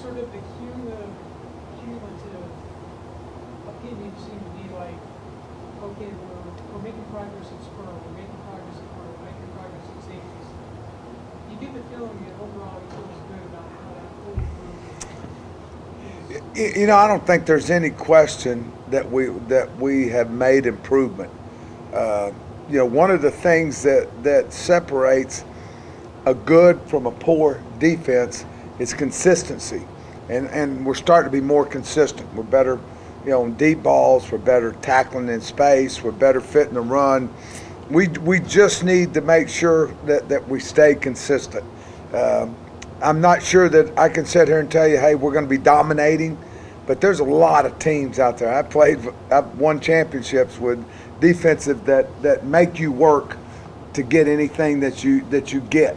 sort of the cumulative opinion seem to be like, okay, we're making progress at spur, we're making progress at corner, we're making progress at safeties. You get the feeling that overall he feels good about how that whole group is. You know, I don't think there's any question that we have made improvement. You know, one of the things that separates a good from a poor defense is consistency, and we're starting to be more consistent. We're better, you know, on deep balls. We're better tackling in space. We're better fitting the run. We just need to make sure that we stay consistent. I'm not sure that I can sit here and tell you, hey, we're going to be dominating, but there's a lot of teams out there. I've won championships with defensive that make you work to get anything that you get.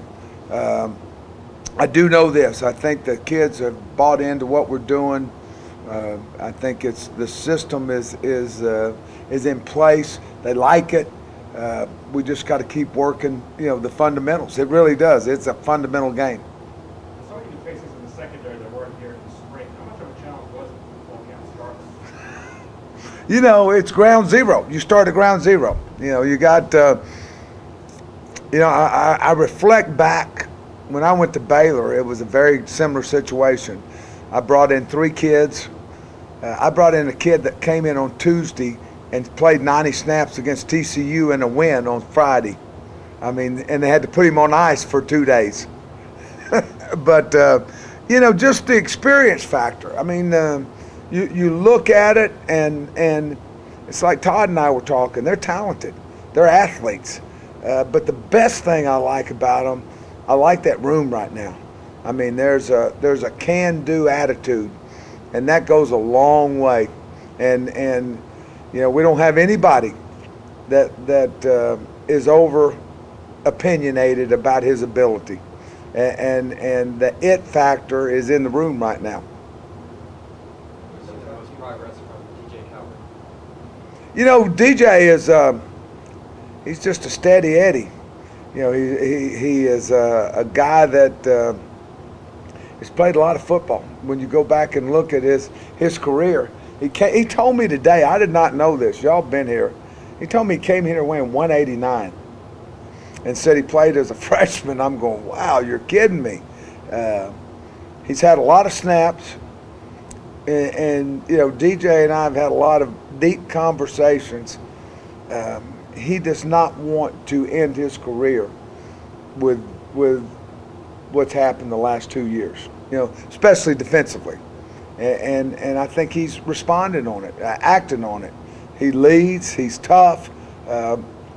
I do know this. I think the kids have bought into what we're doing. I think the system is in place. They like it. We just got to keep working, you know, the fundamentals. It really does. It's a fundamental game. So many faces in the secondary that weren't here in the spring. How much of a challenge was it for camp starters? You know, it's ground zero. You start at ground zero. You know, you got. You know, I reflect back when I went to Baylor. It was a very similar situation. I brought in 3 kids. I brought in a kid that came in on Tuesday and played 90 snaps against TCU in a win on Friday. I mean, and they had to put him on ice for 2 days. But, you know, just the experience factor. I mean, you look at it, and it's like Todd and I were talking. They're talented. They're athletes. But the best thing I like about them, I like that room right now. I mean, there's a can-do attitude, and that goes a long way. And you know, we don't have anybody that is over opinionated about his ability, and the it factor is in the room right now. Some of the most progress from DJ Coward. You know, DJ is he's just a steady Eddie. You know, he is a guy that has played a lot of football. When you go back and look at his career, he told me today, I did not know this, y'all been here, he told me he came here weighing 189 and said he played as a freshman. I'm going, wow, you're kidding me. He's had a lot of snaps, and you know, DJ and I have had a lot of deep conversations. He does not want to end his career with what's happened the last 2 years, you know, especially defensively. And I think he's responding on it, acting on it. He leads, he's tough,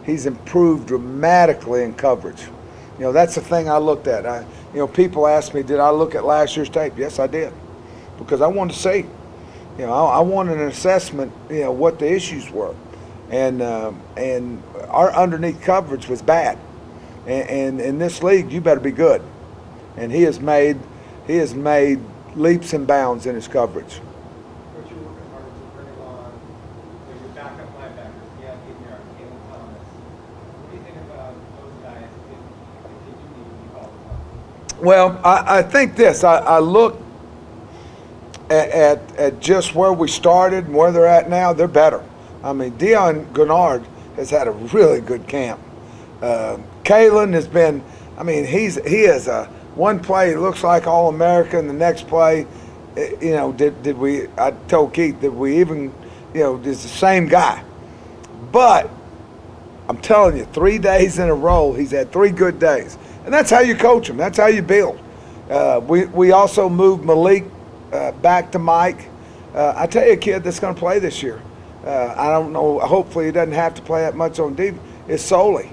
he's improved dramatically in coverage. You know, that's the thing I looked at. You know, people ask me, did I look at last year's tape? Yes, I did, because I wanted to see. You know, I wanted an assessment, you know, what the issues were. And our underneath coverage was bad. And in this league, you better be good. And he has made leaps and bounds in his coverage. Coach, you're working hard to bring along your backup linebackers. Yeah, Gabriel, Caleb Thomas. What do you think about those guys if they do need to be called upon? Well, I think this. I look at just where we started and where they're at now. They're better. I mean, Dion Gennard has had a really good camp. Kalen has been, I mean, he is a one play looks like All-American, the next play, you know, did we, I told Keith, did we even, you know, it's the same guy. But I'm telling you, 3 days in a row, he's had 3 good days. And that's how you coach him. That's how you build. We also moved Malik back to Mike. I tell you, a kid that's going to play this year. I don't know. Hopefully, he doesn't have to play that much on defense. It's Soley.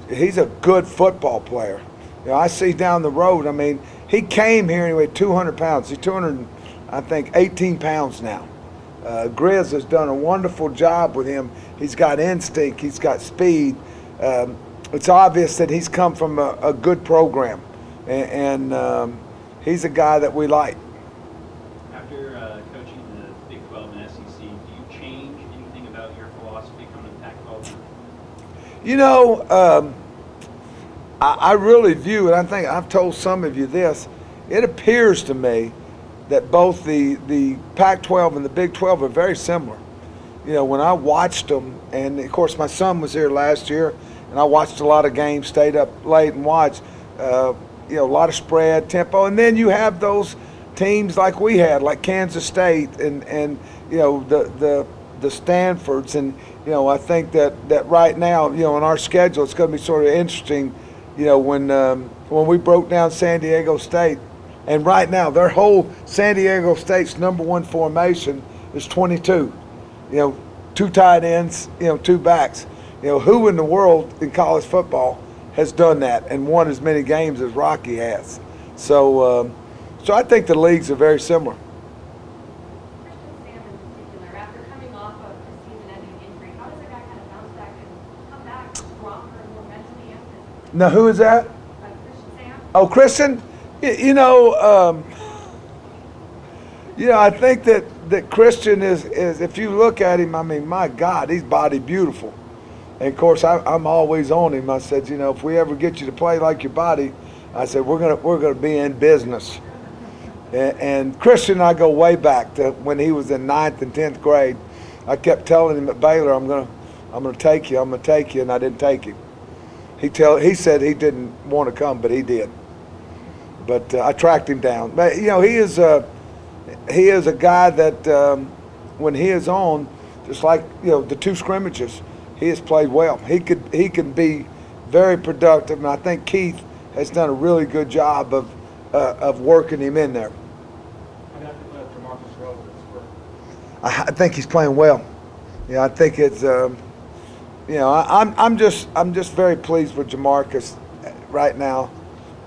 He's a good football player. You know, I see down the road. I mean, he came here and he weighed 200 pounds. He's 200, I think, 18 pounds now. Grizz has done a wonderful job with him. He's got instinct. He's got speed. It's obvious that he's come from a good program, and he's a guy that we like. After coaching the Big 12 and SEC, do you change anything about your philosophy coming to Pac-12? You know, I really view, and I think I've told some of you this, it appears to me that both the Pac-12 and the Big 12 are very similar. You know, when I watched them, and of course my son was here last year, and I watched a lot of games, stayed up late and watched. You know, a lot of spread, tempo, and then you have those teams like we had, like Kansas State, and you know the Stanfords, and you know I think that right now, you know, in our schedule, it's going to be sort of interesting. You know, when we broke down San Diego State, and right now their whole San Diego State's #1 formation is 22. You know, 2 tight ends, you know, 2 backs. You know, who in the world in college football has done that and won as many games as Rocky has? So, so I think the leagues are very similar. Christian Sam in particular, after coming off of the season-ending injury, how does a guy kind of bounce back and come back stronger and more mentally and physically? Now, who is that? Christian Sam? Oh, Christian. You know, I think that Christian is if you look at him, I mean, my God, he's body beautiful. And of course, I'm always on him. I said, you know, if we ever get you to play like your body, I said we're gonna be in business. And Christian and I go way back to when he was in 9th and 10th grade. I kept telling him at Baylor, I'm gonna take you, and I didn't take him. He said he didn't want to come, but he did. But I tracked him down. But you know, he is a guy that when he is on, just like, you know, the 2 scrimmages, he has played well. He can be very productive, and I think Keith has done a really good job of working him in there. I think he's playing well. Yeah, I think it's you know, I'm just very pleased with Jamarcus right now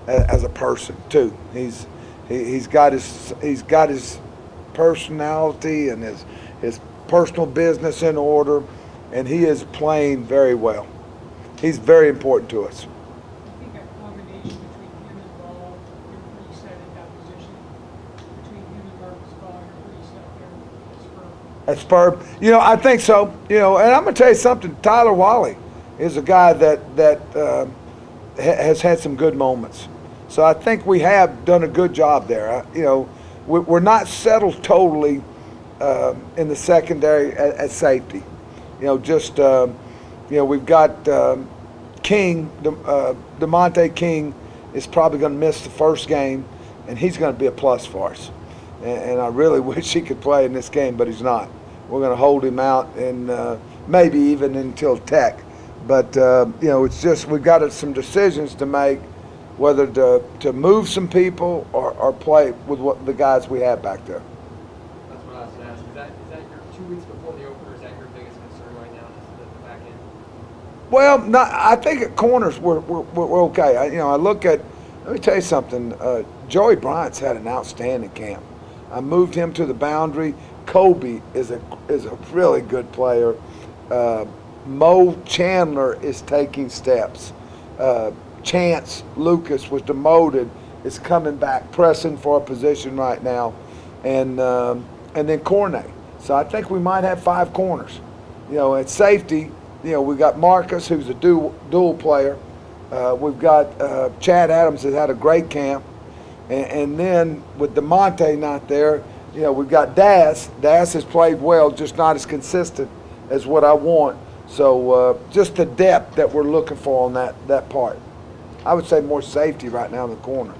as a person too. He's got his personality and his personal business in order, and he is playing very well. He's very important to us. I think a combination between him and Ball, you're pretty set in that position. Between him and Marcus Ball, you're pretty set there. As for At Spur, you know, I think so. You know, and I'm gonna tell you something. Tyler Wally is a guy that has had some good moments. So I think we have done a good job there. You know, we're not settled totally in the secondary at safety. You know, just you know, we've got King, DeMonte King is probably going to miss the first game, and he's going to be a plus for us. And I really wish he could play in this game, but he's not. We're going to hold him out, and maybe even until Tech. But you know, it's just we've got some decisions to make, whether to move some people or play with the guys we have back there. That's what I was going to ask. Is that your 2 weeks before the opener? Is that your biggest concern right now? Is the back end? Well, I think at corners we're okay. I look at. Let me tell you something. Joey Bryant's had an outstanding camp. I moved him to the boundary. Kobe is a really good player. Mo Chandler is taking steps. Chance Lucas was demoted, is coming back, pressing for a position right now, and then Cornet. So I think we might have 5 corners. You know, at safety, you know, we got Marcus, who's a dual player. We've got Chad Adams has had a great camp, and then with DeMonte not there, you know, we've got Daz. Daz has played well, just not as consistent as what I want. So just the depth that we're looking for on that part. I would say more safety right now in the corner.